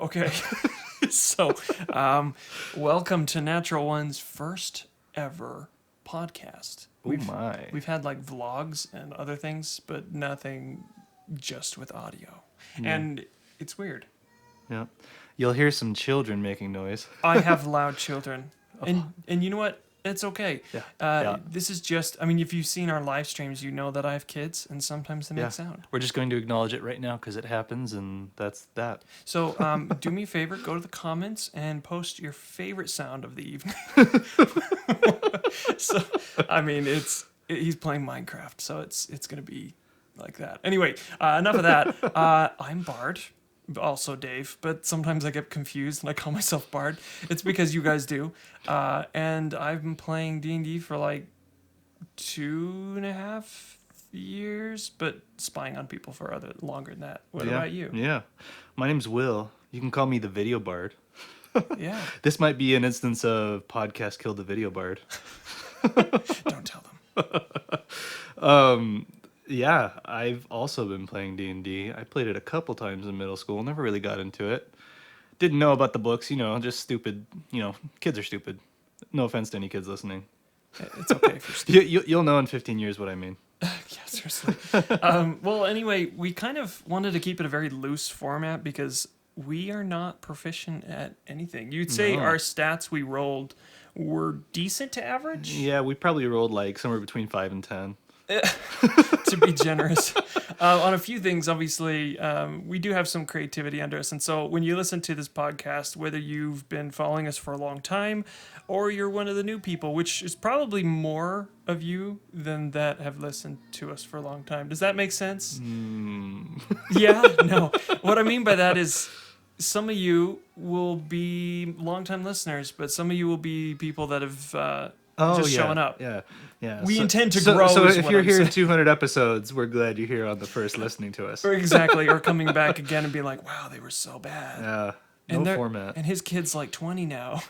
Okay. So, welcome to Natural One's first ever podcast. My. We've had like vlogs and other things, but nothing just with audio. Yeah. And it's weird. Yeah. You'll hear some children making noise. I have loud children. And you know what? It's okay. Yeah. This is just, I mean, if you've seen our live streams, you know that I have kids and sometimes they make sound. We're just going to acknowledge it right now because it happens, and that's that. So do me a favor, go to the comments and post your favorite sound of the evening. So, I mean, he's playing Minecraft, so it's going to be like that. Anyway, enough of that. I'm Bard. Also Dave, but sometimes I get confused and I call myself Bard. It's because you guys do. And I've been playing D&D for like 2.5 years, but spying on people for longer than that. What about you? Yeah. My name's Will. You can call me the Video Bard. Yeah. This might be an instance of podcast killed the Video Bard. Don't tell them. Yeah, I've also been playing D&D. I played it a couple times in middle school. Never really got into it. Didn't know about the books, just stupid. Kids are stupid. No offense to any kids listening. It's okay if you're stupid. You'll know in 15 years what I mean. Yeah, seriously. Well, anyway, we kind of wanted to keep it a very loose format because we are not proficient at anything. You'd say our stats we rolled were decent to average? Yeah, we probably rolled like somewhere between 5 and 10. To be generous. On a few things, obviously, we do have some creativity under us. And so when you listen to this podcast, whether you've been following us for a long time or you're one of the new people, which is probably more of you than that have listened to us for a long time. Does that make sense? Yeah? No. What I mean by that is some of you will be longtime listeners, but some of you will be people that have showing up. Yeah. We intend to grow. So if you're I'm here saying. 200 episodes, we're glad you're here on the first listening to us. Exactly, or coming back again and being like, wow, they were so bad. Yeah, And no format. And his kid's like 20 now.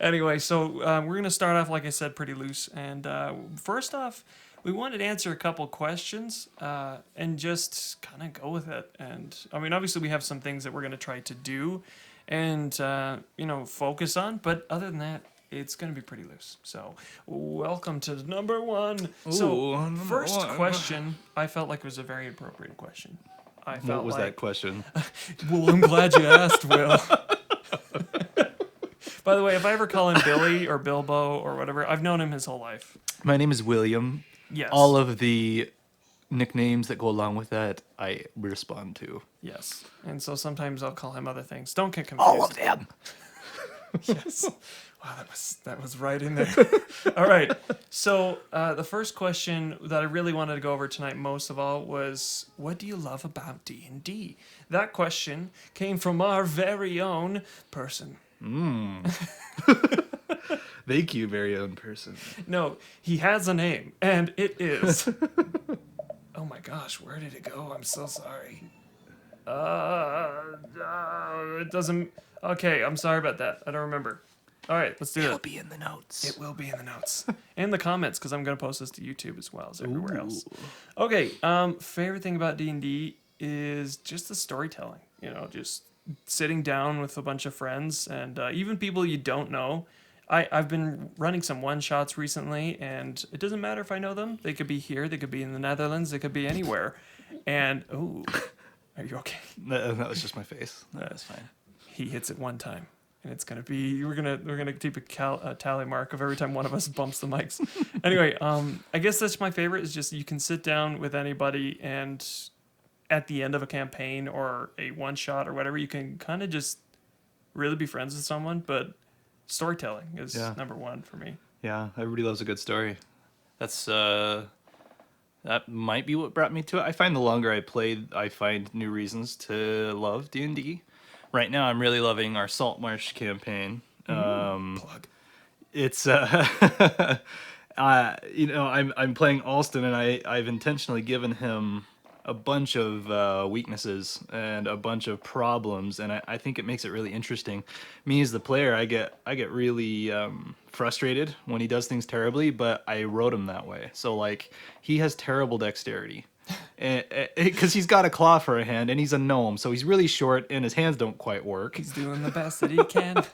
Anyway, so we're going to start off, like I said, pretty loose. And first off, we wanted to answer a couple questions and just kind of go with it. And I mean, obviously, we have some things that we're going to try to do and focus on, but other than that, it's going to be pretty loose. So welcome to number one. First question, I felt like it was a very appropriate question. What was that question? Well, I'm glad you asked, Will. By the way, if I ever call him Billy or Bilbo or whatever, I've known him his whole life. My name is William. Yes. All of the nicknames that go along with that, I respond to. Yes. And so sometimes I'll call him other things. Don't get confused. All of them. Yes. Wow, that was right in there. All right. So the first question that I really wanted to go over tonight most of all was, what do you love about D&D? That question came from our very own person. Thank you, very own person. No, he has a name, and it is... Oh my gosh, where did it go? I'm so sorry. It doesn't... Okay, I'm sorry about that. I don't remember. All right, let's do it. It'll be in the notes. It will be in the notes. And the comments, because I'm going to post this to YouTube as well as everywhere else. Okay, favorite thing about D&D is just the storytelling. Just sitting down with a bunch of friends and even people you don't know. I've been running some one-shots recently, and it doesn't matter if I know them. They could be here, they could be in the Netherlands, they could be anywhere. And, ooh, are you okay? That was just my face. That's fine. He hits it one time, and it's gonna be we're gonna keep a tally mark of every time one of us bumps the mics. Anyway, I guess that's my favorite. Is just you can sit down with anybody, and at the end of a campaign or a one-shot or whatever, you can kind of just really be friends with someone, but storytelling is number one for me. Yeah, everybody loves a good story. That's that might be what brought me to it. I find the longer I play, I find new reasons to love D&D. Right now, I'm really loving our Saltmarsh campaign. Plug. It's I'm playing Alston, and I've intentionally given him a bunch of weaknesses and a bunch of problems, and I think it makes it really interesting. Me as the player, I get really frustrated when he does things terribly, but I wrote him that way. So like he has terrible dexterity. Because he's got a claw for a hand and he's a gnome, so he's really short and his hands don't quite work. He's doing the best that he can.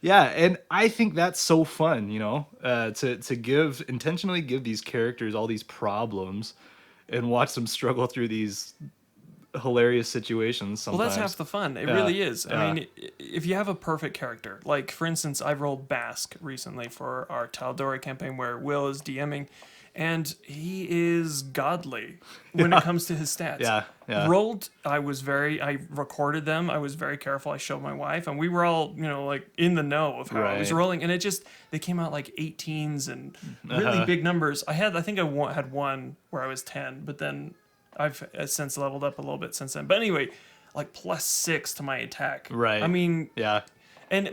Yeah, and I think that's so fun, to intentionally give these characters all these problems and watch them struggle through these hilarious situations sometimes. Well, that's half the fun. It Yeah, really is. yeah. I mean, if you have a perfect character, like for instance, I've rolled Basque recently for our Tal'Dorei campaign where Will is DMing, and he is godly when it comes to his stats. Yeah, yeah. Rolled, I recorded them. I was very careful. I showed my wife, and we were all, like in the know of how I was Right. rolling, and they came out like 18s and really big numbers. I think I had one where I was 10, but then I've since leveled up a little bit since then. But anyway, like +6 to my attack. Right. I mean, Yeah.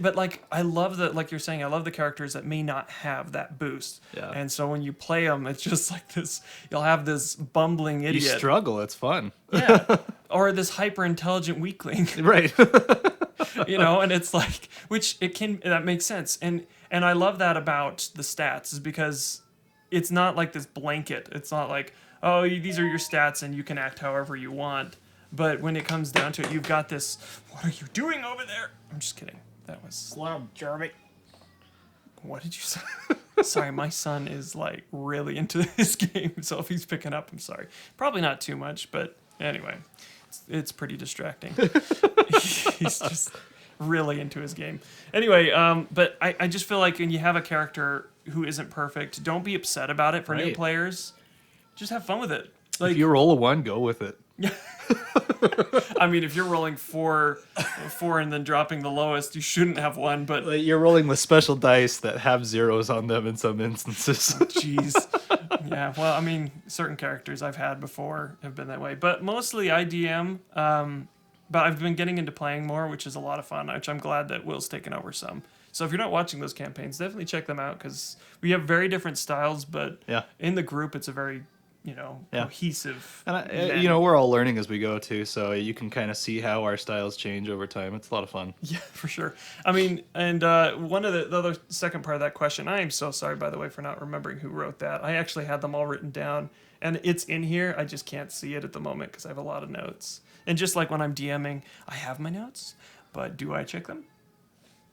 but like I love like you're saying, I love the characters that may not have that boost. Yeah. And so when you play them, it's just like this. You'll have this bumbling You idiot. struggle, it's fun. Yeah. Or this hyper intelligent weakling. Right. And it's like, that makes sense. And I love that about the stats is because it's not like this blanket. It's not like, oh, these are your stats and you can act however you want. But when it comes down to it, you've got this, what are you doing over there? I'm just kidding. That was, Jeremy. what did you say? Sorry, my son is like really into this game. So if he's picking up, I'm sorry. Probably not too much, but anyway, it's pretty distracting. He's just really into his game. Anyway, but I just feel like when you have a character who isn't perfect, don't be upset about it for new Right. players. Just have fun with it. If Like, you roll a 1, go with it. I mean, if you're rolling four and then dropping the lowest, you shouldn't have one. But Like, you're rolling with special dice that have zeros on them in some instances. jeez, yeah. Well, I mean, certain characters I've had before have been that way, but mostly I DM. But I've been getting into playing more, which is a lot of fun. Which I'm glad that Will's taken over some. So if you're not watching those campaigns, definitely check them out because we have very different styles, but Yeah. in the group, it's a very Yeah. cohesive. And event. we're all learning as we go too, so you can kind of see how our styles change over time. It's a lot of fun. Yeah, for sure. I mean, and one of the other second part of that question, I am so sorry, by the way, for not remembering who wrote that. I actually had them all written down, and it's in here. I just can't see it at the moment because I have a lot of notes. And just like when I'm DMing, I have my notes, but do I check them?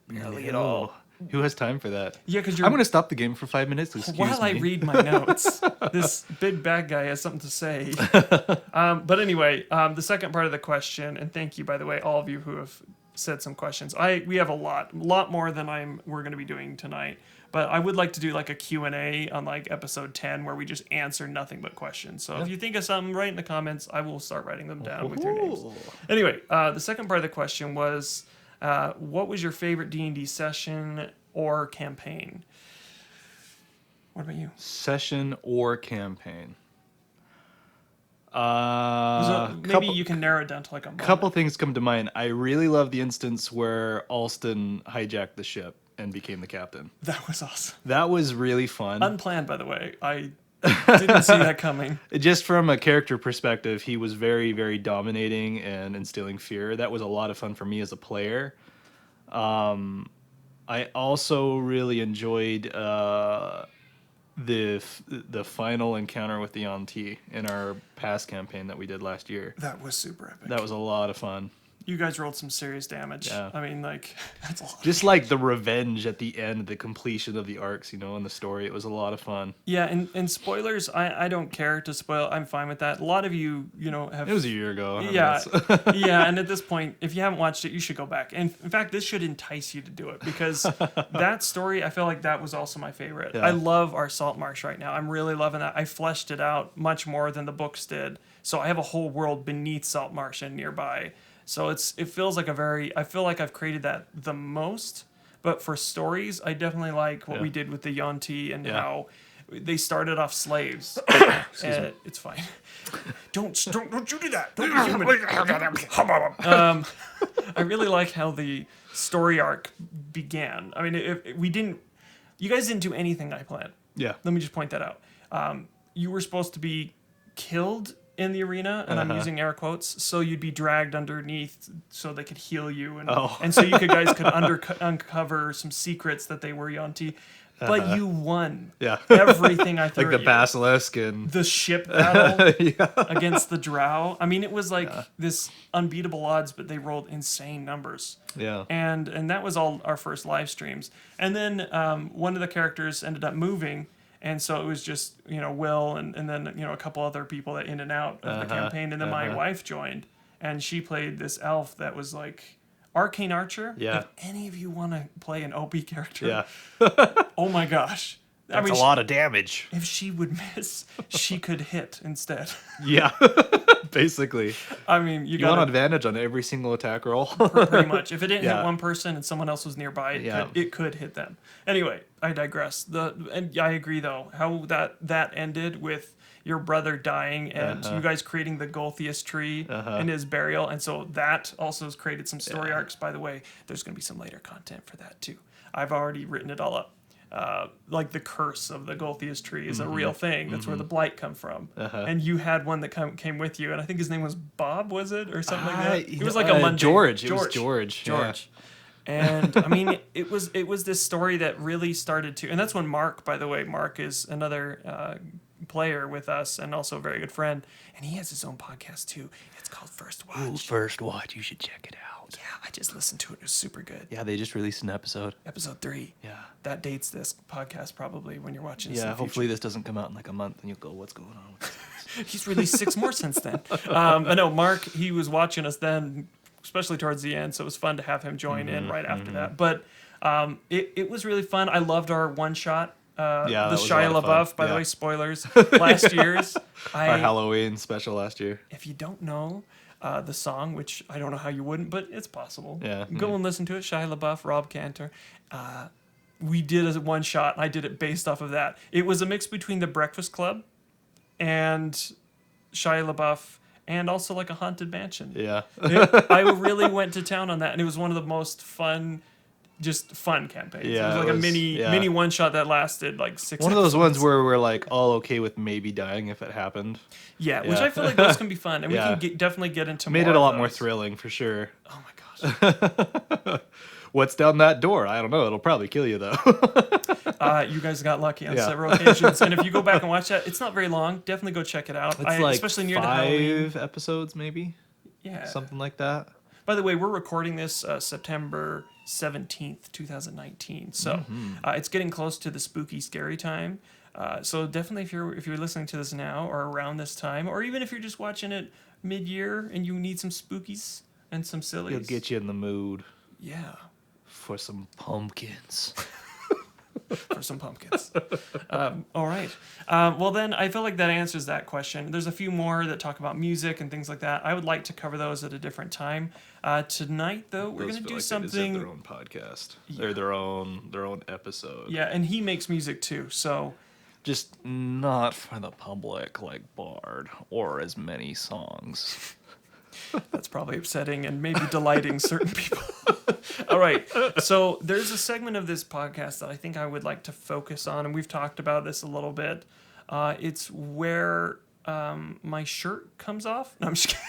Barely at all. Who has time for that? Yeah, because I'm going to stop the game for 5 minutes. Excuse while I me. read my notes, this big bad guy has something to say. But anyway, the second part of the question, and thank you, by the way, all of you who have said some questions. We have a lot more than we're going to be doing tonight. But I would like to do like a Q&A on like episode 10 where we just answer nothing but questions. So if you think of something, write in the comments. I will start writing them down with your names. Anyway, the second part of the question was, what was your favorite D&D session or campaign? What about you? Session or campaign? Maybe you can narrow it down to like a moment. Couple things come to mind. I really love the instance where Alston hijacked the ship and became the captain. That was awesome. That was really fun. Unplanned, by the way. I didn't see that coming. Just from a character perspective, he was very, very dominating and instilling fear. That was a lot of fun for me as a player. I also really enjoyed the final encounter with the Yuan-Ti in our past campaign that we did last year. That was super epic. That was a lot of fun. You guys rolled some serious damage. Yeah. I mean, like, that's a lot. Just like the revenge at the end, the completion of the arcs, in the story. It was a lot of fun. Yeah, and spoilers, I don't care to spoil. I'm fine with that. A lot of you, have... It was a year ago. I mean, Yeah, that's- yeah, and at this point, if you haven't watched it, you should go back. And in fact, this should entice you to do it because that story, I feel like that was also my favorite. Yeah. I love our Salt Marsh right now. I'm really loving that. I fleshed it out much more than the books did. So I have a whole world beneath Salt Marsh and nearby. So it feels like I feel like I've created that the most. But for stories, I definitely like what we did with the Yuan-Ti and how they started off slaves. It's fine. Don't you do that. Don't be human. I really like how the story arc began. I mean, you guys didn't do anything I planned. yeah. Let me just point that out. You were supposed to be killed in the arena, and I'm using air quotes, so you'd be dragged underneath so they could heal you, and so guys could uncover some secrets that they were onto. But you won everything I threw like the at basilisk and the ship battle against the drow. I mean, it was like this unbeatable odds, but they rolled insane numbers. Yeah. And that was all our first live streams. And then one of the characters ended up moving, and so it was just Will and then a couple other people that in and out of the campaign. And then my wife joined, and she played this elf that was like Arcane Archer. Yeah. If any of you want to play an OP character, oh my gosh. That's a lot of damage. If she would miss, she could hit instead. Yeah, basically. I mean, you want advantage on every single attack roll. Pretty much. If it didn't hit one person and someone else was nearby, it could hit them. Anyway, I digress. And I agree though how that ended with your brother dying and you guys creating the Golthius tree and his burial, and so that also has created some story arcs. By the way, there's going to be some later content for that too. I've already written it all up. Like the curse of the Golthius tree is a real thing. That's where the blight come from. And you had one that came with you, and I think his name was Bob, was it, or something like that? It was like a mundane George. It was George. George. Yeah. And I mean, it was this story that really started to, and that's when Mark, by the way, Mark is another player with us and also a very good friend, and he has his own podcast too. It's called First Watch. Ooh, First Watch. You should check it out. Yeah, I just listened to it. It was super good. Yeah, they just released an episode. Episode 3. Yeah. That dates this podcast probably when you're watching this. Yeah, hopefully this doesn't come out in like a month and you'll go, what's going on with this? He's released 6 more since then. I know Mark, he was watching us then, especially towards the end, so it was fun to have him join in right after that. But it was really fun. I loved our one-shot. The Shia LaBeouf, by the way, spoilers. Last year's. Our Halloween special last year. If you don't know the song, which I don't know how you wouldn't, but it's possible. Yeah. Go and listen to it. Shia LaBeouf, Rob Cantor. We did a one shot, and I did it based off of that. It was a mix between The Breakfast Club and Shia LaBeouf, and also like a haunted mansion. Yeah. I really went to town on that, and it was one of the most fun campaigns. Yeah, it was like a mini one shot that lasted like 6 One of those ones where we're like all okay with maybe dying if it happened. Yeah, which I feel like those can be fun, and we can definitely get into made more it a lot of more those. thrilling for sure. Oh my gosh. What's down that door? I don't know. It'll probably kill you though. You guys got lucky on several occasions, and if you go back and watch that, it's not very long. Definitely go check it out. It's like especially near the Halloween. 5 episodes maybe. Yeah, something like that. By the way, we're recording this September 17th, 2019. So it's getting close to the spooky, scary time. So definitely, if you're listening to this now or around this time, or even if you're just watching it mid-year and you need some spookies and some sillies, It'll get you in the mood. Yeah. For some pumpkins. For some pumpkins. All right. Well, then I feel like that answers that question. There's a few more that talk about music and things like that. I would like to cover those at a different time. Tonight, though, we're going to do something. They deserve their own podcast. They're their own episode. Yeah, and he makes music too, so. Just not for the public like Bard or as many songs. That's probably upsetting and maybe delighting certain people. All right. So there's a segment of this podcast that I think I would like to focus on, and we've talked about this a little bit. It's where my shirt comes off. No, I'm just kidding.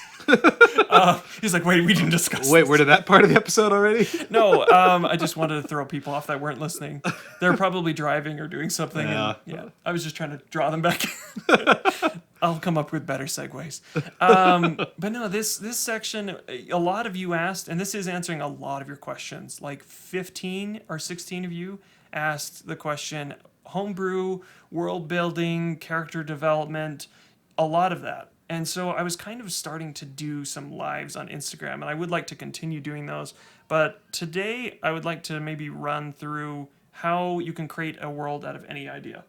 He's like, wait, we didn't discuss Wait, this. we're to that part of the episode already? No, I just wanted to throw people off that weren't listening. They're probably driving or doing something. Yeah. And, I was just trying to draw them back in. I'll come up with better segues. But no, this section, a lot of you asked, and this is answering a lot of your questions. Like 15 or 16 of you asked the question, homebrew, world building, character development, a lot of that. And so I was kind of starting to do some lives on Instagram, and I would like to continue doing those. But today I would like to maybe run through how you can create a world out of any idea.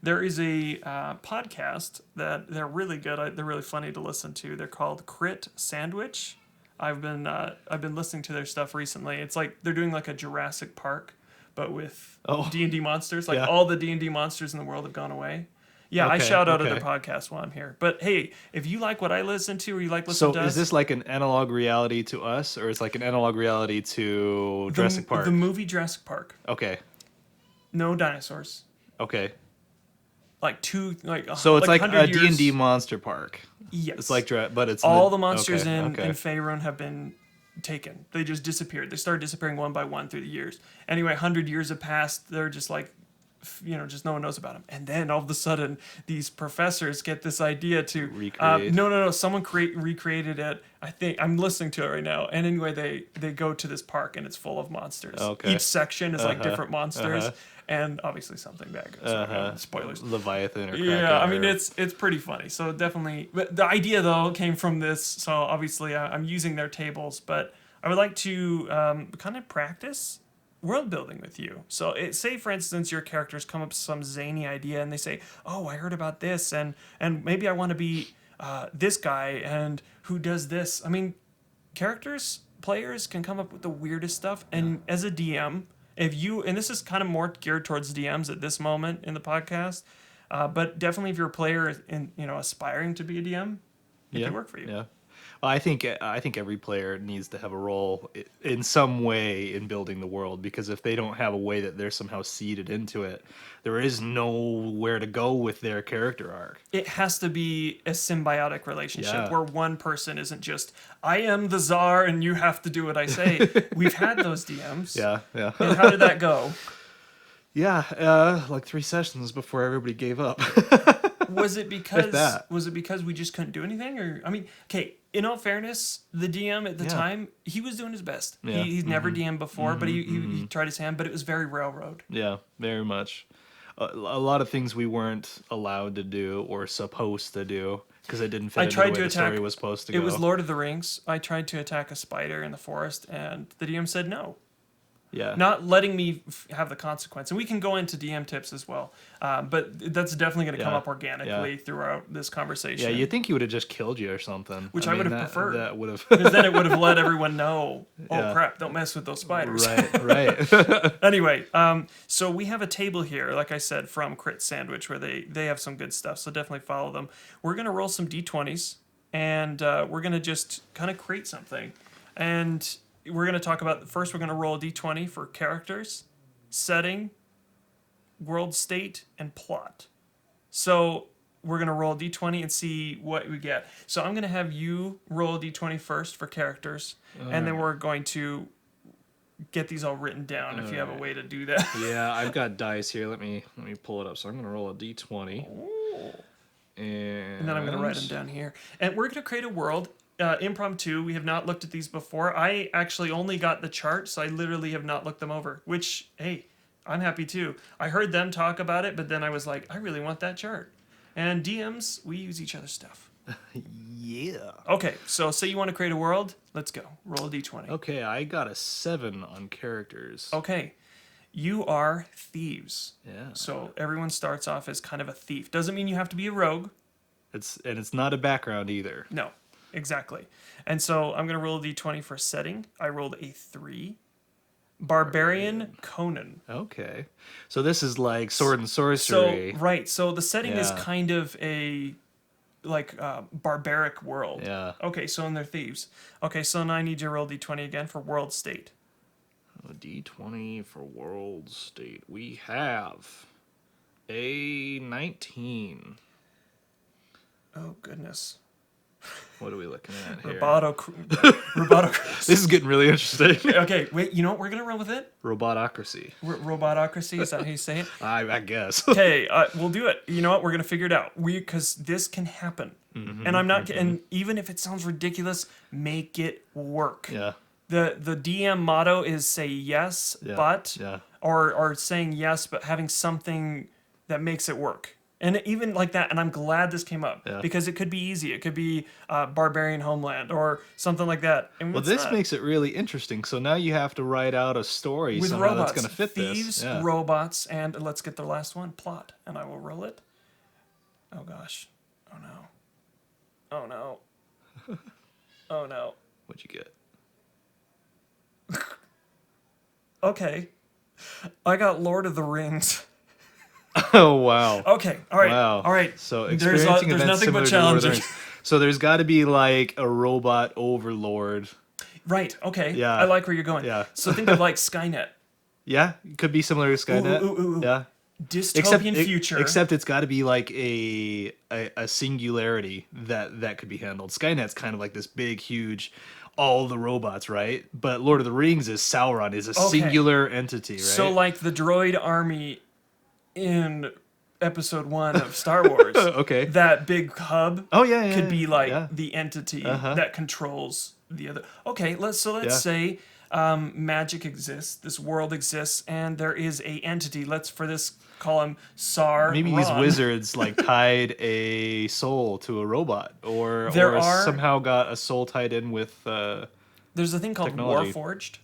There is a podcast that they're really good. They're really funny to listen to. They're called Crit Sandwich. I've been listening to their stuff recently. It's like they're doing like a Jurassic Park, but with D&D monsters. Like all the D&D monsters in the world have gone away. Yeah, I shout out other podcasts while I'm here. But hey, if you like what I listen to or you like listening to us... So is this like an analog reality to us, or it's like an analog reality to Jurassic Park? The movie Jurassic Park. Okay. No dinosaurs. Okay. like two, like So it's like a 100 years. D&D monster park. Yes. It's like, but it's all the monsters okay, in okay. Faerun have been taken. They just disappeared. They started disappearing one by one through the years. Anyway, 100 years have passed. They're just like, just no one knows about them. And then all of a sudden, these professors get this idea to Recreate. No. Someone recreated it. I think I'm listening to it right now. And anyway, they go to this park and it's full of monsters. Okay. Each section is like different monsters, and obviously something bad goes wrong. Spoilers. Leviathan or Yeah, I mean or... it's pretty funny. So definitely, but the idea though came from this. So obviously, I'm using their tables, but I would like to kind of practice world building with you. So say for instance your characters come up with some zany idea and they say, "Oh, I heard about this, and maybe I want to be this guy and who does this." I mean, players can come up with the weirdest stuff, and as a DM, if you, and this is kind of more geared towards DMs at this moment in the podcast, but definitely if you're a player in aspiring to be a DM, it can work for you. Yeah. Well, I think every player needs to have a role in some way in building the world, because if they don't have a way that they're somehow seeded into it, there is nowhere to go with their character arc. It has to be a symbiotic relationship Yeah. where one person isn't just, I am the czar and you have to do what I say. We've had those DMs. Yeah. And how did that go? Yeah, like 3 sessions before everybody gave up. Was it because that. we just couldn't do anything? Or I mean, okay, in all fairness, the DM at the time, he was doing his best. Yeah. He's never DM'd before, but he tried his hand, but it was very railroad. Yeah, very much. A lot of things we weren't allowed to do or supposed to do because it didn't fit into the way the story was supposed to go. It was Lord of the Rings. I tried to attack a spider in the forest, and the DM said no. Yeah. Not letting me have the consequence. And we can go into DM tips as well. But that's definitely going to come up organically throughout this conversation. Yeah, you'd think he would have just killed you or something. Which I would have preferred. That would have... Because then it would have let everyone know, oh crap, don't mess with those spiders. Right. Anyway, so we have a table here, like I said, from Crit Sandwich, where they have some good stuff. So definitely follow them. We're going to roll some D20s, and we're going to just kind of create something. And... we're going to talk about, first we're going to roll a d20 for characters, setting, world state, and plot. So we're going to roll a d20 and see what we get. So I'm going to have you roll a d20 first for characters, and then we're going to get these all written down if you have a way to do that. Yeah, I've got dice here. Let me pull it up. So I'm going to roll a d20. Ooh. And then I'm going to write them down here. And we're going to create a world. Impromptu, we have not looked at these before. I actually only got the chart, so I literally have not looked them over, which, hey, I'm happy too. I heard them talk about it, but then I was like, I really want that chart. And DMs, we use each other's stuff. Yeah. Okay, so say you want to create a world. Let's go. Roll a d20. Okay, I got a 7 on characters. Okay, you are thieves. Yeah. So everyone starts off as kind of a thief. Doesn't mean you have to be a rogue. It's not a background either. No. Exactly. And so I'm going to roll a d20 for setting. I rolled a 3. Barbarian Conan. Okay. So this is like sword and sorcery. So, right. So the setting is kind of a barbaric world. Yeah. Okay, so and they're thieves. Okay, so now I need you to roll d20 again for world state. A d20 for world state. We have a 19. Oh, goodness. What are we looking at here? Robotocracy. This is getting really interesting. Okay, wait, you know what? We're going to run with it? Robotocracy. Robotocracy, is that how you say it? I guess. Okay, we'll do it. You know what? We're going to figure it out. Because this can happen. And I'm not, and even if it sounds ridiculous, make it work. Yeah. The DM motto is say yes, but, or saying yes, but having something that makes it work. And even like that, and I'm glad this came up, because it could be easy. It could be Barbarian Homeland or something like that. And well, this makes it really interesting. So now you have to write out a story with somehow robots, that's going to fit thieves, this. robots, and let's get the last one, plot. And I will roll it. Oh, gosh. Oh, no. Oh, no. Oh, no. What'd you get? Okay. I got Lord of the Rings. Oh, wow. Okay, all right. Wow. All right. So experiencing there's events nothing but similar to Lord of the challenging. Rings. So there's got to be like a robot overlord. Right, okay. Yeah. I like where you're going. Yeah. So think of like Skynet. Yeah, it could be similar to Skynet. Ooh. Yeah. dystopian future. Except it's got to be like a singularity that could be handled. Skynet's kind of like this big, huge, all the robots, right? But Lord of the Rings is Sauron is a singular entity, right? So like the droid army in episode 1 of Star Wars. Okay. That big hub could be like yeah. the entity that controls the other. Okay, let's say magic exists, this world exists, and there is a entity. Let's for this call him Sauron. Maybe these wizards like tied a soul to a robot, or somehow got a soul tied in with. There's a thing called technology. Warforged.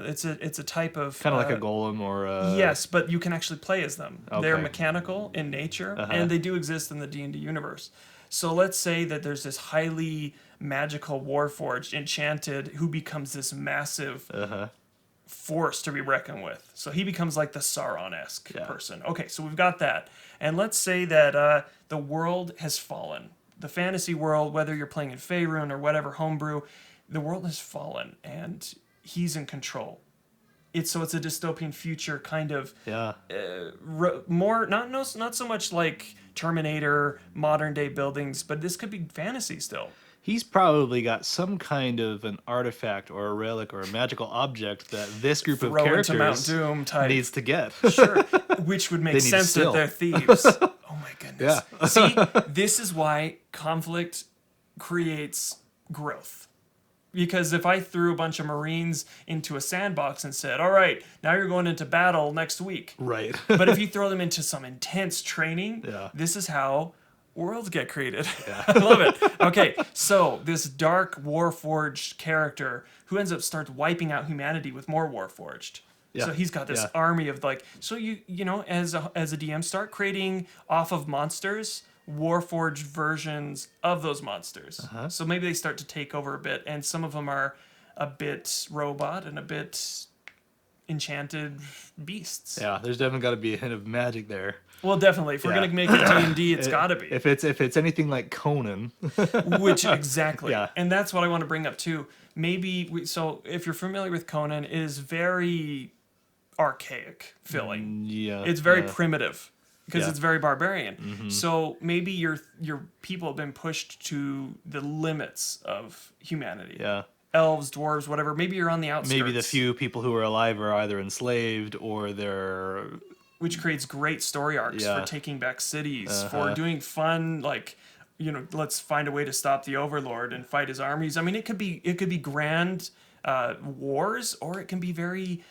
It's a type of kind of like a golem or yes, but you can actually play as them. Okay. They're mechanical in nature, and they do exist in the D&D universe. So let's say that there's this highly magical Warforged enchanted who becomes this massive force to be reckoned with. So he becomes like the Sauron-esque person. Okay, so we've got that. And let's say that the world has fallen. The fantasy world, whether you're playing in Faerun or whatever homebrew, the world has fallen and he's in control. It's a dystopian future kind of more not so much like Terminator, modern day buildings, but this could be fantasy still. He's probably got some kind of an artifact or a relic or a magical object that this group of characters Mount Doom type. needs to get. Sure, which would make sense that they're thieves. Oh my goodness. Yeah. See, this is why conflict creates growth. Because if I threw a bunch of Marines into a sandbox and said, all right, now you're going into battle next week. Right. But if you throw them into some intense training, Yeah. this is how worlds get created. Yeah. I love it. Okay, so this dark Warforged character who ends up starts wiping out humanity with more Warforged. Yeah. So he's got this army of like, so you know, as a DM, start creating off of monsters Warforged versions of those monsters. So maybe they start to take over a bit, and some of them are a bit robot and a bit enchanted beasts. Yeah, there's definitely got to be a hint of magic there. Well, definitely. If we're gonna make it D&D, it's got to be. If it's anything like Conan, which exactly. Yeah. And that's what I want to bring up too. Maybe so if you're familiar with Conan, it is very archaic feeling. Yeah, it's very primitive. Because Yeah. it's very barbarian. So maybe your people have been pushed to the limits of humanity. Yeah. Elves, dwarves, whatever. Maybe you're on the outskirts. Maybe the few people who are alive are either enslaved or they're... Which creates great story arcs for taking back cities, for doing fun, like, you know, let's find a way to stop the Overlord and fight his armies. I mean, it could be grand wars, or it can be very...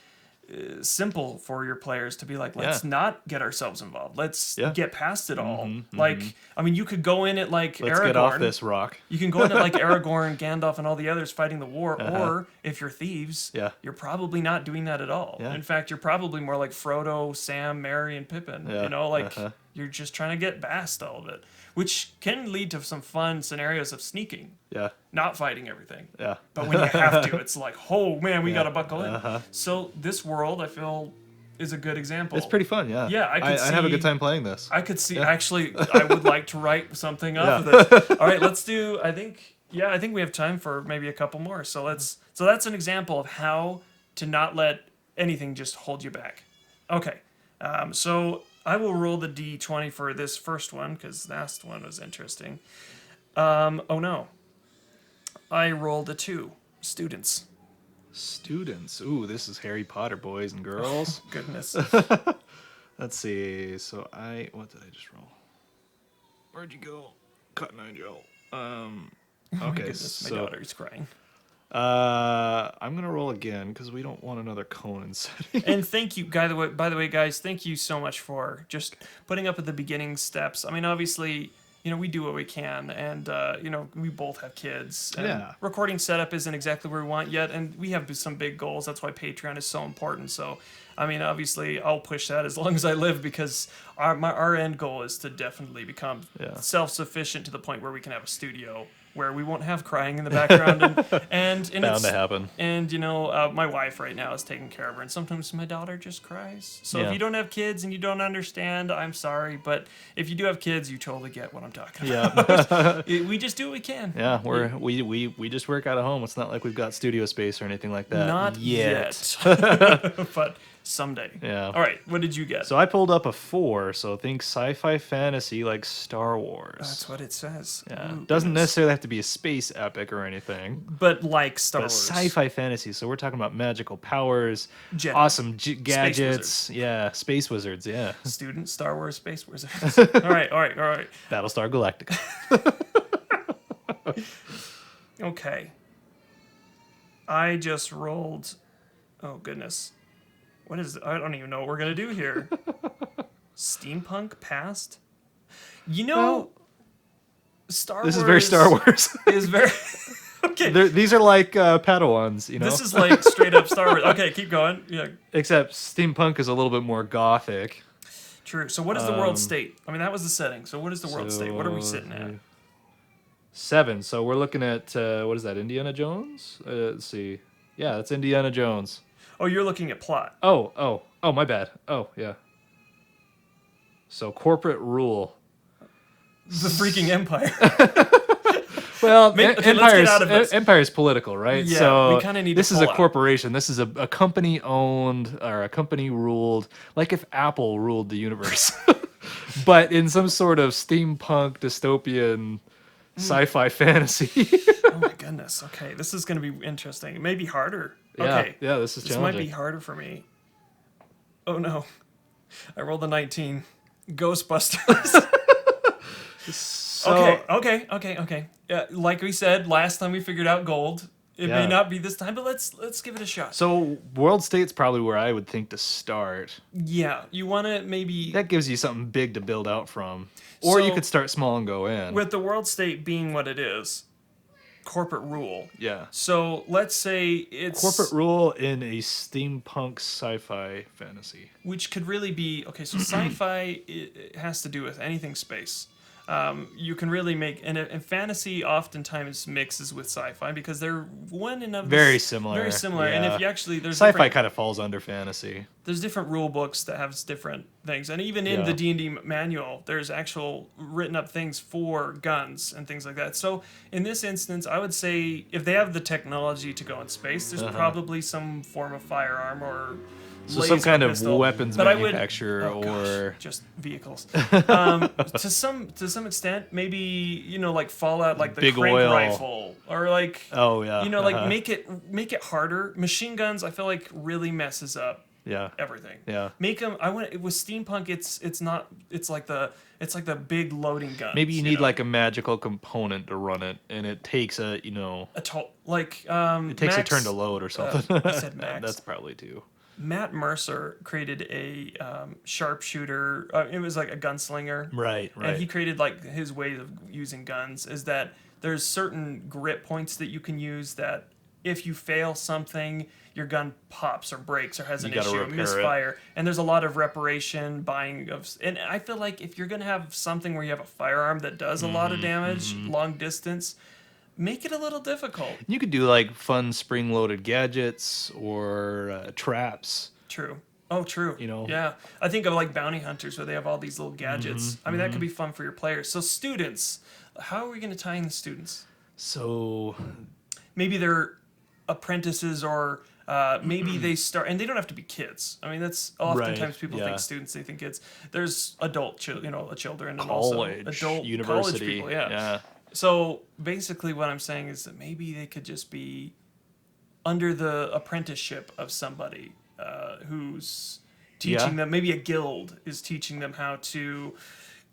simple for your players to be like, let's not get ourselves involved. Let's get past it all. I mean, you could go in it like Let's Aragorn. get off this rock. You can go in it like Aragorn, Gandalf, and all the others fighting the war. Or if you're thieves, you're probably not doing that at all. In fact, you're probably more like Frodo, Sam, Merry, and Pippin. You know, like you're just trying to get past all of it, which can lead to some fun scenarios of sneaking. Yeah. Not fighting everything. Yeah. But when you have to, it's like, oh man, we got to buckle in. So this world, I feel, is a good example. It's pretty fun, yeah. Yeah, I'd have a good time playing this. I could see, actually, I would like to write something up of this. All right, let's do, I think we have time for maybe a couple more. So that's an example of how to not let anything just hold you back. Okay, so I will roll the D20 for this first one, because the last one was interesting. Oh no. I rolled a 2. Students. Students. Ooh, this is Harry Potter, boys and girls. Oh, goodness. Let's see. So what did I just roll? Where'd you go? Cotton Eye Joe. Okay, Goodness, my daughter's crying. I'm gonna roll again because we don't want another Conan setting. And thank you, by the way, guys, thank you so much for just putting up at the beginning steps. I mean, obviously, you know, we do what we can, and you know, we both have kids. And recording setup isn't exactly where we want yet, and we have some big goals. That's why Patreon is so important. So, I mean, obviously, I'll push that as long as I live, because our end goal is to definitely become self-sufficient to the point where we can have a studio where we won't have crying in the background, and bound to happen. And you know, my wife right now is taking care of her, and sometimes my daughter just cries. So if you don't have kids and you don't understand, I'm sorry, but if you do have kids, you totally get what I'm talking about. We just do what we can. Yeah, we just work out of home. It's not like we've got studio space or anything like that. Not yet. But someday. Yeah. All right, what did you get? So I pulled up a 4, so think sci-fi fantasy like Star Wars. That's what it says. Yeah. Ooh, Doesn't goodness. necessarily have to be a space epic or anything. But like Star But Wars. sci-fi fantasy, so we're talking about magical powers, Jedi. awesome Space gadgets, yeah, space wizards, yeah. Student Star Wars space wizards. All right. Battlestar Galactica. Okay. I just rolled. Oh goodness. What is? I don't even know what we're gonna do here. Steampunk past. You know, Well, Star This Wars is very Star Wars. is very okay. These are like Padawans, you know. This is like straight up Star Wars. Okay, keep going. Yeah, Except steampunk is a little bit more gothic. true. So what is the world state? I mean, that was the setting. So what is the world state? What are we So, sitting at? 7. So we're looking at what is that? Indiana Jones? Let's see. Yeah, that's Indiana Jones. Oh, you're looking at plot. Oh, my bad. Oh, yeah. So corporate rule. The freaking empire. Well, Okay, let's get out of this. empire's political, right? Yeah, so we kinda need to this is pull a out. corporation. This is a company owned or a company ruled, like if Apple ruled the universe, but in some sort of steampunk dystopian sci-fi fantasy. Oh my goodness. Okay, this is going to be interesting. Maybe harder. Yeah, Okay. yeah, this is This might be challenging. harder for me. Oh no. I rolled a 19. Ghostbusters. So, Okay. Yeah, like we said last time we figured out gold. It may Yeah. not be this time, but let's give it a shot. So world state's probably where I would think to start. Yeah, you want to maybe That gives you something big to build out from, or you So- could start small and go in. with the world state being what it is, corporate rule. Yeah. So let's say it's Corporate rule in a steampunk sci-fi fantasy. which could really be okay. So sci-fi it has to do with anything space. You can really make and fantasy oftentimes mixes with sci-fi because they're one and of Very similar. Very similar. And yeah. if you actually there's Sci-fi different, kind of falls under fantasy. there's different rule books that have different things, and even in Yeah. the D&D manual, there's actual written up things for guns and things like that. So in this instance, I would say if they have the technology to go in space, there's probably some form of firearm or So some laser kind of pistol. weapons But I would- manufacturer oh, gosh, or just vehicles. To some extent, maybe like Fallout, like the Big crank oil. rifle, or like oh yeah, like make it harder. Machine guns, I feel like really messes up yeah, everything. yeah. Make them. I want with steampunk. It's not. It's like the big loading gun. Maybe you need like a magical component to run it, and it takes a like it takes Max, a turn to load or something. I said Max. That's probably two. Matt Mercer created a sharpshooter. It was like a gunslinger. Right, And he created like his way of using guns is that there's certain grip points that you can use that if you fail something, your gun pops or breaks or has an You gotta issue, repair it. misfire. And there's a lot of reparation, buying of. And I feel like if you're going to have something where you have a firearm that does a lot of damage, long distance, make it a little difficult. You could do like fun spring-loaded gadgets or traps. True. Oh, true. Yeah. I think of like bounty hunters where they have all these little gadgets. I mean, that could be fun for your players. So students, how are we going to tie in the students? So Maybe they're apprentices or maybe they start, and they don't have to be kids. I mean, that's oftentimes Right, people yeah. think students, they think kids. There's adult, children and college, also adult university, college people. Yeah. So basically, what I'm saying is that maybe they could just be under the apprenticeship of somebody who's teaching them. Maybe a guild is teaching them how to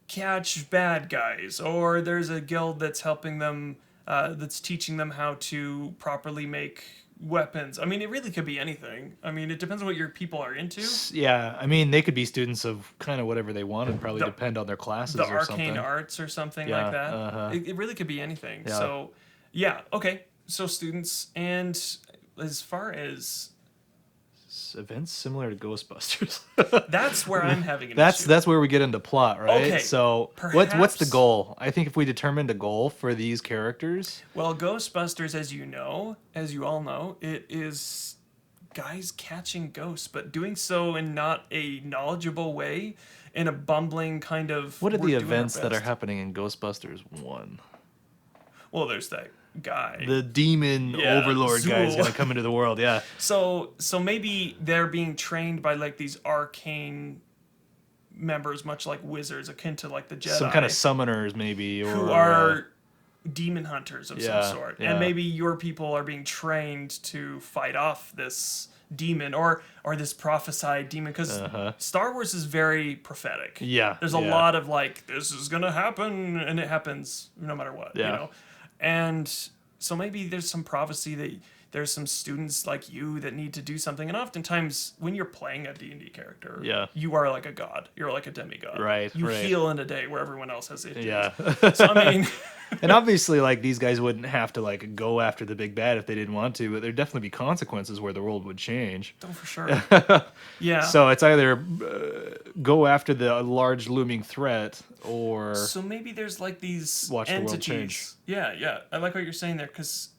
catch bad guys, or there's a guild that's helping them, that's teaching them how to properly make weapons. I mean, it really could be anything. I mean, it depends on what your people are into. Yeah, I mean, they could be students of kind of whatever they want. It'd probably depend on their classes The or arcane something. arts or something Yeah, like that. It really could be anything. Yeah. So, yeah, okay. So students, and as far as Events similar to Ghostbusters. that's where I'm having an issue. That's where we get into plot, right? Okay, So what's the perhaps- goal? I think if we determined a goal for these characters, Well, Ghostbusters, as you all know, it is guys catching ghosts, but doing so in not a knowledgeable way, in a bumbling kind of. what are we're the doing our events that are best. happening in Ghostbusters 1? Well, there's that guy. The demon overlord guy is Zool. going to come into the world. Yeah. So maybe they're being trained by like these arcane members, much like wizards, akin to like the Jedi, Some kind of summoners, maybe, or who are demon hunters of some sort. yeah. And maybe your people are being trained to fight off this demon or this prophesied demon, because Star Wars is very prophetic. Yeah. There's a lot of like, this is gonna happen, and it happens no matter what. Yeah. You know? And so maybe there's some prophecy that there's some students like you that need to do something. And oftentimes when you're playing a D&D character, you are like a god. You're like a demigod. Right. You heal in a day where everyone else has issues. Yeah. So I mean, and obviously, like, these guys wouldn't have to like go after the big bad if they didn't want to, but there'd definitely be consequences where the world would change. oh, for sure. Yeah. So it's either go after the large looming threat, or So maybe there's like these watch the world entities. change. Yeah. I like what you're saying there, because,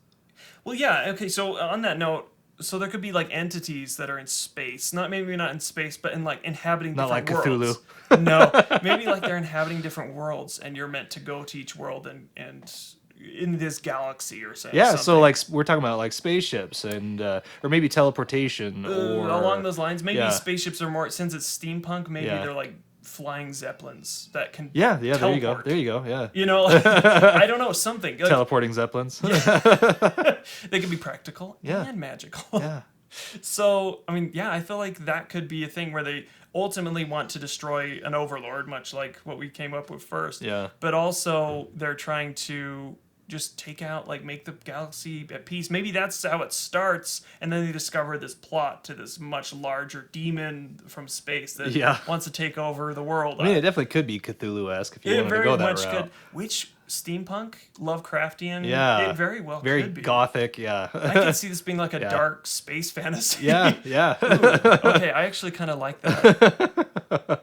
well, yeah. Okay. So on that note, so there could be like entities that are in space, maybe not in space, but in like inhabiting Not different like worlds. Cthulhu. No, maybe like they're inhabiting different worlds, and you're meant to go to each world and in this galaxy or something. Yeah, so like we're talking about like spaceships and or maybe teleportation or along those lines. Maybe yeah. spaceships are more, since it's steampunk. Maybe Yeah. they're like flying zeppelins that can yeah. There you go. teleport. There you go. Yeah. You know, like, I don't know, something like, Teleporting zeppelins. they can be practical Yeah. and magical. Yeah. So, I mean, yeah, I feel like that could be a thing where they ultimately want to destroy an overlord, much like what we came up with first. Yeah. But also, they're trying to just take out, like, make the galaxy at peace. Maybe that's how it starts, and then they discover this plot to this much larger demon from space that wants to take over the world. I mean, it definitely could be Cthulhu-esque if you it wanted to very go that much route. could. Which steampunk, Lovecraftian, Yeah. it very well Very could be. gothic, yeah. I can see this being like a dark space fantasy. Yeah. Okay, I actually kind of like that.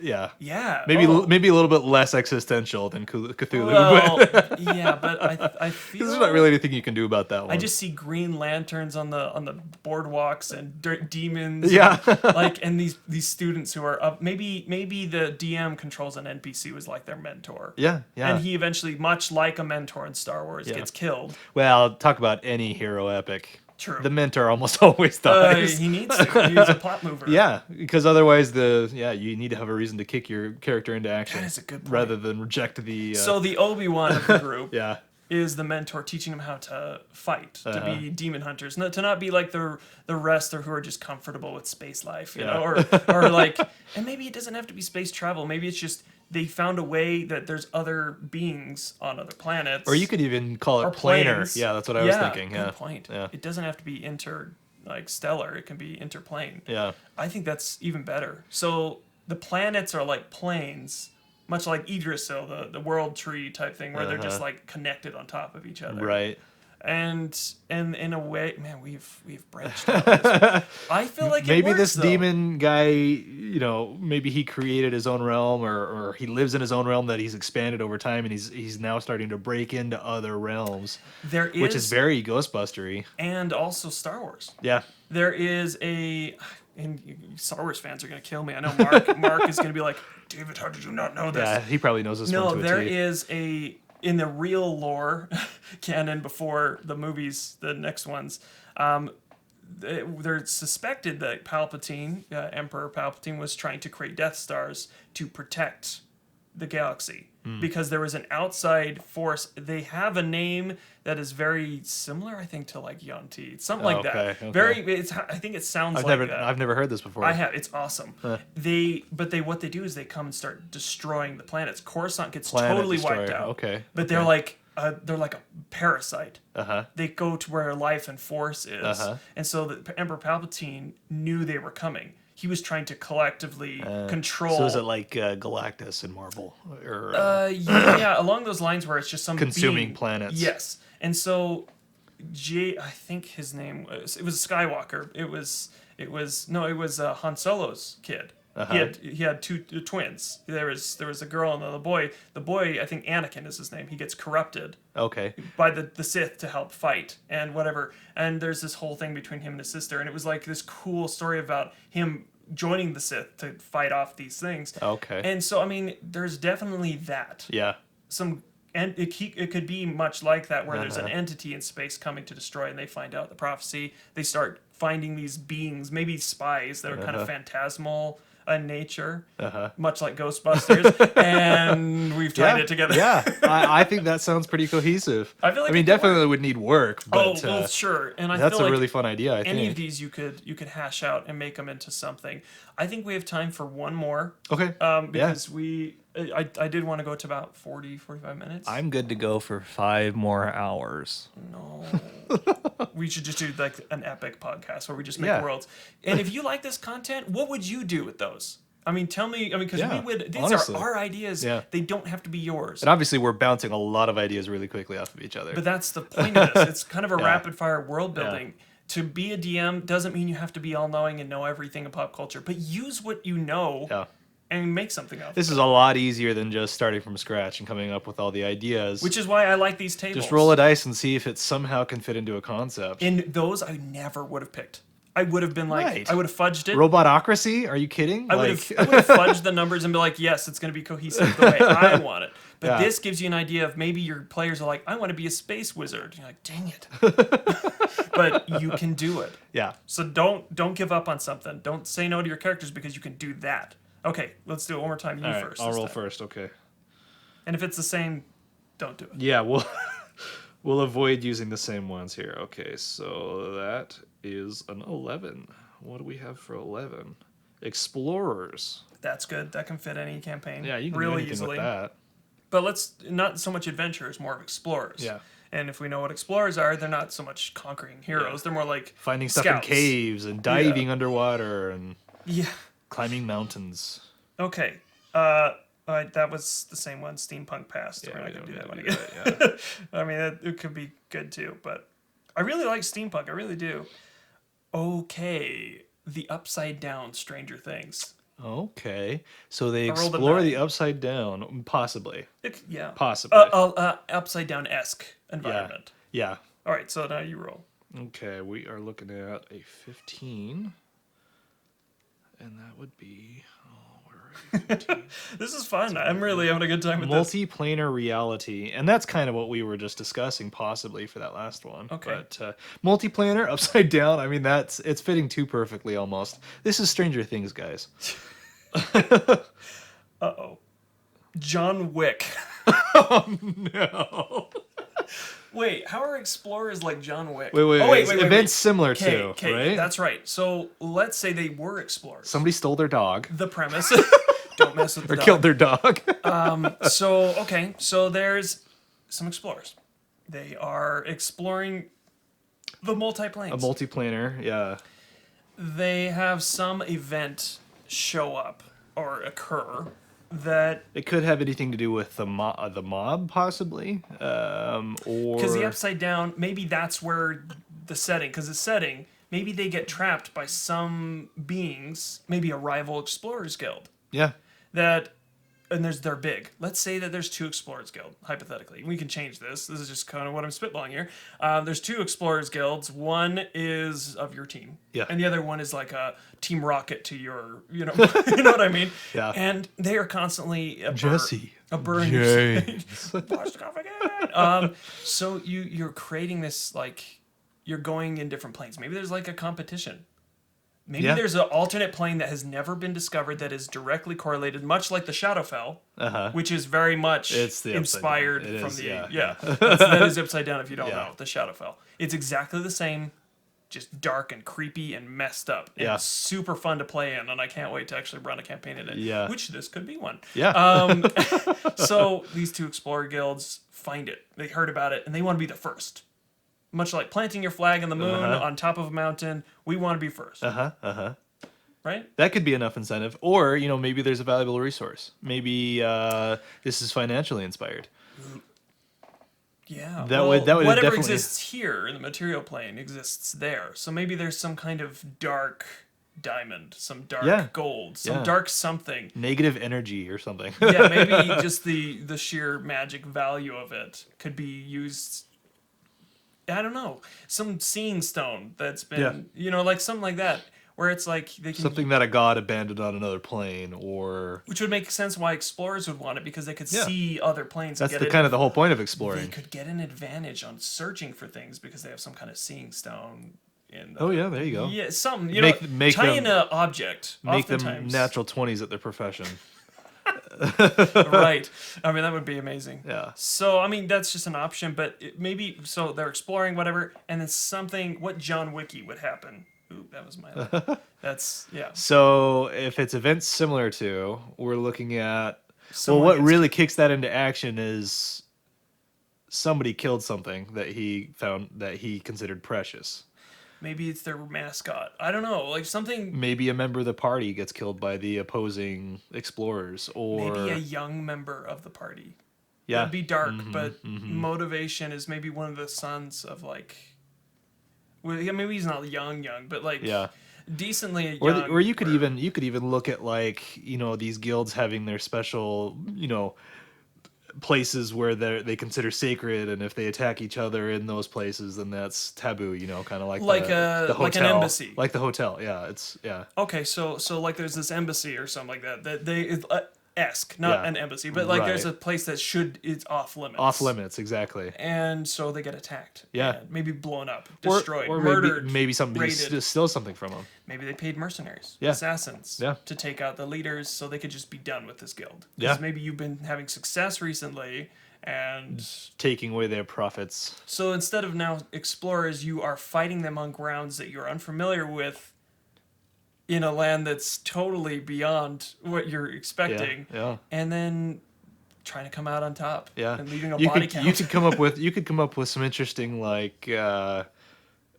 Yeah. Yeah. Maybe maybe a little bit less existential than Cthulhu. Well, yeah, but I feel There's not really anything you can do about that one. I just see green lanterns on the boardwalks and demons. Yeah. And these students who are up. Maybe the DM controls an NPC was like their mentor. Yeah. And he eventually, much like a mentor in Star Wars, gets killed. Well, talk about any hero epic. True. The mentor almost always dies. He needs to. He's a plot mover. Yeah, because otherwise you need to have a reason to kick your character into action. That is a good point. Rather than reject the. So the Obi-Wan of the group. Yeah. Is the mentor teaching them how to fight, to be demon hunters, to not be like the rest who are just comfortable with space life, you know, or like, and maybe it doesn't have to be space travel. Maybe it's just they found a way that there's other beings on other planets. Or you could even call it or planar. planes. Yeah, that's what I was thinking. Good point. Yeah. It doesn't have to be stellar. It can be interplane. Yeah. I think that's even better. So the planets are like planes. Much like Idrisil, the world tree type thing, where they're just like connected on top of each other. Right. And in a way, man, we've branched out. I feel like maybe it works, this though. demon guy, maybe he created his own realm, or he lives in his own realm that he's expanded over time, and he's now starting to break into other realms. Which is very Ghostbustery. And also Star Wars. Yeah. There is and Star Wars fans are gonna kill me. I know Mark is gonna be like, David, how did you not know this? Yeah, he probably knows this one No, to a there T. is in the real lore canon before the movies, the next ones, they're suspected that Palpatine, Emperor Palpatine, was trying to create Death Stars to protect the galaxy because there was an outside force. They have a name that is very similar, I think, to like Yanti, something like that. Okay. I think it sounds that. I've never heard this before. I have. It's awesome. What they do is they come and start destroying the planets. Coruscant gets totally wiped out. Okay. But they're like a parasite. Uh-huh. They go to where life and force is. Uh-huh. And so the Emperor Palpatine knew they were coming. He was trying to collectively control. So is it like Galactus in Marvel? Or, yeah, along those lines where it's just some consuming being. planets. Yes. And so I think his name was Skywalker. It was Han Solo's kid. Uh-huh. He had two twins. There was a girl and the boy. The boy, I think Anakin is his name. He gets corrupted by the Sith to help fight and whatever. And there's this whole thing between him and his sister, and it was like this cool story about him joining the Sith to fight off these things. Okay. And so I mean, there's definitely that. Yeah. Some and it could be much like that, where there's an entity in space coming to destroy, and they find out the prophecy. They start finding these beings, maybe spies, that are kind of phantasmal in nature, much like Ghostbusters, and we've tied it together. Yeah, I think that sounds pretty cohesive. I feel like I mean, definitely would need work, but well, sure. And I that's feel a like really fun idea. I any think. of these you could hash out and make them into something. I think we have time for one more. Okay. Because I did want to go to about 40, 45 minutes. I'm good to go for 5 more hours. No. We should just do like an epic podcast where we just make Yeah. worlds. And if you like this content, what would you do with those? I mean, tell me. I mean, because we would. These honestly. are our ideas. Yeah. They don't have to be yours. And obviously, we're bouncing a lot of ideas really quickly off of each other. But that's the point of this. It's kind of a rapid fire world building. Yeah. To be a DM doesn't mean you have to be all knowing and know everything in pop culture, but use what you know and make something of it. This is a lot easier than just starting from scratch and coming up with all the ideas. Which is why I like these tables. Just roll a dice and see if it somehow can fit into a concept. In those, I never would have picked. I would have been like, Right. I would have fudged it. Robotocracy? Are you kidding? I would have fudged the numbers and be like, yes, it's going to be cohesive the way I want it. But this gives you an idea of maybe your players are like, I want to be a space wizard. And you're like, dang it. But you can do it. Yeah. So don't give up on something. Don't say no to your characters because you can do that. Okay, let's do it one more time. You All right, first. I'll roll time. first. Okay. And if it's the same, don't do it. Yeah, we'll avoid using the same ones here. Okay, so that is an 11. What do we have for 11? Explorers. That's good. That can fit any campaign. Yeah, you can really do anything easily. with that. But let's not so much adventurers, more of explorers. Yeah. And if we know what explorers are, they're not so much conquering heroes. They're more like Finding stuff scouts. in caves and diving underwater and climbing mountains. Okay. That was the same one. Steampunk passed. Yeah, We're not we going to do don't that one need to again. do that, I mean, it could be good too, but I really like steampunk. I really do. Okay. The Upside Down Stranger Things. Okay, so they I rolled a explore 9. the upside down, possibly. Yeah. Possibly. Upside down-esque environment. Yeah. All right, so now you roll. Okay, we are looking at a 15. And that would be... where are you? 15. This is fun. I'm really having a good time with this. Multiplanar reality. And that's kind of what we were just discussing, possibly, for that last one. Okay. But multiplanar, upside down, I mean, it's fitting too perfectly, almost. This is Stranger Things, guys. Uh-oh. John Wick. Oh, no. Wait, how are explorers like John Wick? Wait. Events similar to, right? That's right. So let's say they were explorers. Somebody stole their dog. The premise. Don't mess with the Or dog. killed their dog. So there's some explorers. They are exploring the multiplanes. A multiplanar, yeah. They have some event show up or occur that... It could have anything to do with the mob, possibly. Or... Because the Upside Down, maybe that's where the setting... Because the setting, maybe they get trapped by some beings, maybe a rival Explorers Guild. Yeah. And they're big. Let's say that there's 2 Explorers Guild, hypothetically. We can change this. This is just kind of what I'm spitballing here. There's 2 Explorers Guilds. One is of your team. Yeah. And the other one is like a Team Rocket to your, you know what I mean? Yeah. And they are constantly Jesse. a burn. James. Watch the cough again. So you're creating this, like, you're going in different planes. Maybe there's like a competition. Maybe there's an alternate plane that has never been discovered that is directly correlated, much like the Shadowfell, which is very much inspired from the... That is Upside Down if you don't know, the Shadowfell. It's exactly the same, just dark and creepy and messed up. And it's super fun to play in, and I can't wait to actually run a campaign in it, which this could be one. Yeah. So these 2 Explorer Guilds find it. They heard about it, and they want to be the first. Much like planting your flag on the moon on top of a mountain, we want to be first. Right? That could be enough incentive. Or, maybe there's a valuable resource. Maybe this is financially inspired. Yeah. That would whatever definitely... exists here in the material plane exists there. So maybe there's some kind of dark diamond, some dark gold, some dark something. Negative energy or something. Yeah, maybe just the sheer magic value of it could be used... I don't know, some seeing stone that's been, like something like that, where it's like they can Something that a god abandoned on another plane, or which would make sense why explorers would want it, because they could Yeah. see other planes. that's and the get kind of the whole point of They exploring. could get an advantage on searching for things because they have some kind of seeing stone. In the, Oh yeah, there you go. yeah, something Make tie them- in an object. Make them Oftentimes, natural 20s at their profession. right? I mean, that would be amazing. Yeah. So I mean, that's just an option, but maybe so they're exploring whatever, and then something. What John Wiki would happen? Ooh, that was my. That's yeah. So if it's events similar to, we're looking at. Someone well, what gets- really kicks that into action is somebody killed something that he found that he considered precious. Maybe it's their mascot. I don't know, like something. Maybe a member of the party gets killed by the opposing explorers, or Maybe a young member of the party. yeah, That'd be dark, but motivation is maybe one of the sons of like. Well, yeah, maybe he's not young, but like yeah. decently Or, young. or you could even look at, like, these guilds having their special places where they consider sacred, and if they attack each other in those places, then that's taboo. Kind of like Like the hotel, like an embassy. like the hotel. Yeah, it's yeah. Okay, so like there's this embassy or something like that they not Yeah. an embassy, but like there's Right. a place that is off limits. Off limits, exactly. And so they get attacked. Yeah. and maybe blown up, Or- destroyed, or murdered. maybe somebody raided. steals something from them. Maybe they paid mercenaries, Yeah. assassins, Yeah. to take out the leaders so they could just be done with this guild. 'Cause Yeah. maybe you've been having success recently, and Taking away their profits. so instead of now explorers, you are fighting them on grounds that you're unfamiliar with in a land that's totally beyond what you're expecting. Yeah. And then trying to come out on top. Yeah. And leaving a You body could count. you could come up with some interesting, like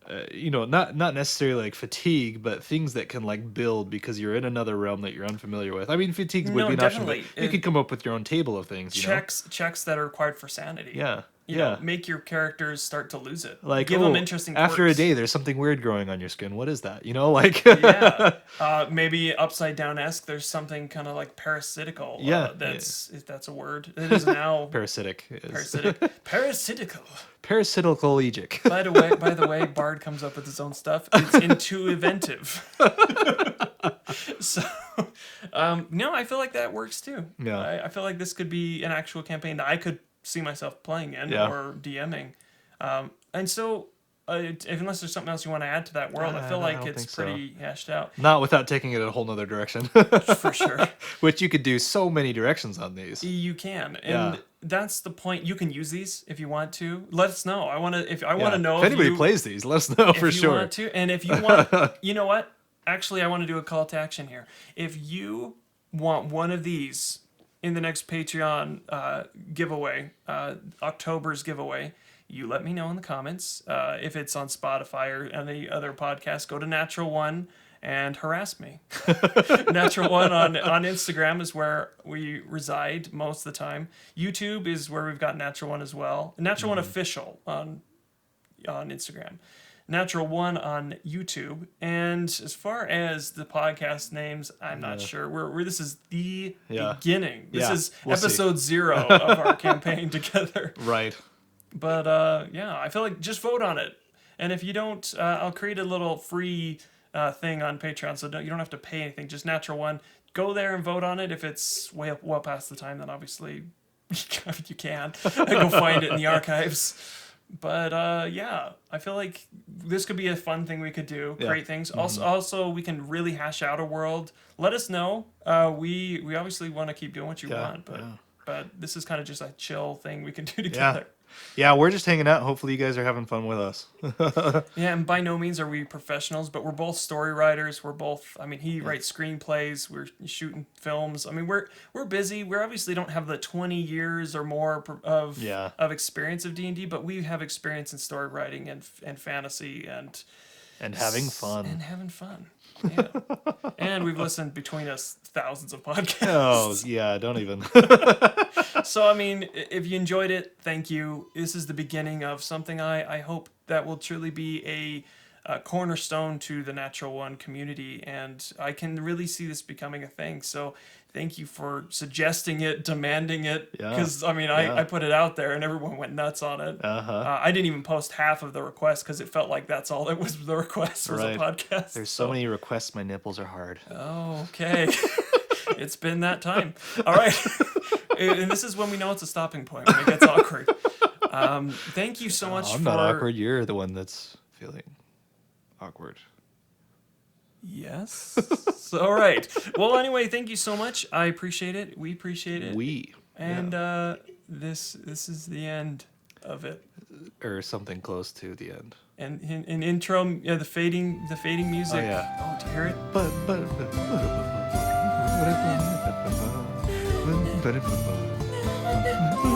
not necessarily like fatigue, but things that can like build because you're in another realm that you're unfamiliar with. I mean, fatigue would No, be an option, but definitely. you could come up with your own table of things. checks that are required for sanity. Yeah. You know, make your characters start to lose it. Like, give them interesting after a quirks. day, there's something weird growing on your skin. What is that? Like Yeah. Maybe upside down-esque, there's something kind of like parasitical. Yeah. If that's a word. It is now. parasitic. Parasitical. Parasitical-egic. By the way, Bard comes up with his own stuff. It's intuitive. So, no, I feel like that works too. Yeah. I feel like this could be an actual campaign that I could see myself playing in Yeah. or DMing. And so, unless there's something else you want to add to that world, I feel I like don't it's think so. pretty hashed out Not without taking it a whole nother direction. for sure. Which you could do so many directions on these. You can, and Yeah. that's the point. You can use these if you want to. Let us know. I want to Yeah. know if anybody you, plays these, let us know if for you sure. want to, and if you want, you know what? Actually, I want to do a call to action here. If you want one of these in the next Patreon giveaway, October's giveaway, you let me know in the comments. If it's on Spotify or any other podcast, go to Natural One and harass me. Natural One on Instagram is where we reside most of the time. YouTube is where we've got Natural One as well. Natural One Official on Instagram. Natural One on YouTube. And as far as the podcast names, I'm not sure. We're this is the beginning. This Yeah, is we'll see. episode 0 of our campaign together. Right. But yeah, I feel like just vote on it. And if you don't, I'll create a little free thing on Patreon, so you don't have to pay anything. Just Natural One. Go there and vote on it. If it's way up, well past the time, then obviously you can go find it in the archives. But yeah, I feel like this could be a fun thing we could do. Yeah. Create things. Also, we can really hash out a world. Let us know. We obviously want to keep doing what you want, but this is kind of just a chill thing we can do together. Yeah, we're just hanging out. Hopefully you guys are having fun with us. Yeah, and by no means are we professionals, but we're both story writers. We're both, I mean, he writes screenplays, we're shooting films. I mean, we're busy. We obviously don't have the 20 years or more of experience of D&D, but we have experience in story writing and fantasy and having fun. Yeah. And we've listened between us thousands of podcasts. Oh, yeah, don't even. So, I mean, if you enjoyed it, thank you. This is the beginning of something I hope that will truly be cornerstone to the Natural One community, and I can really see this becoming a thing. So thank you for suggesting it, demanding it, because I mean, I put it out there and everyone went nuts on it. I didn't even post half of the request because it felt like that's all it was. The request was a podcast. There's so many requests. My nipples are hard. Oh, okay. It's been that time. All right. And this is when we know it's a stopping point, when it gets awkward. Thank you so much I'm not awkward. You're the one that's feeling awkward. Yes. All right. Well, anyway, thank you so much. I appreciate it. We appreciate it. And this is the end of it. Or something close to the end. And in intro, the fading music. Oh, yeah. Oh, do you hear it?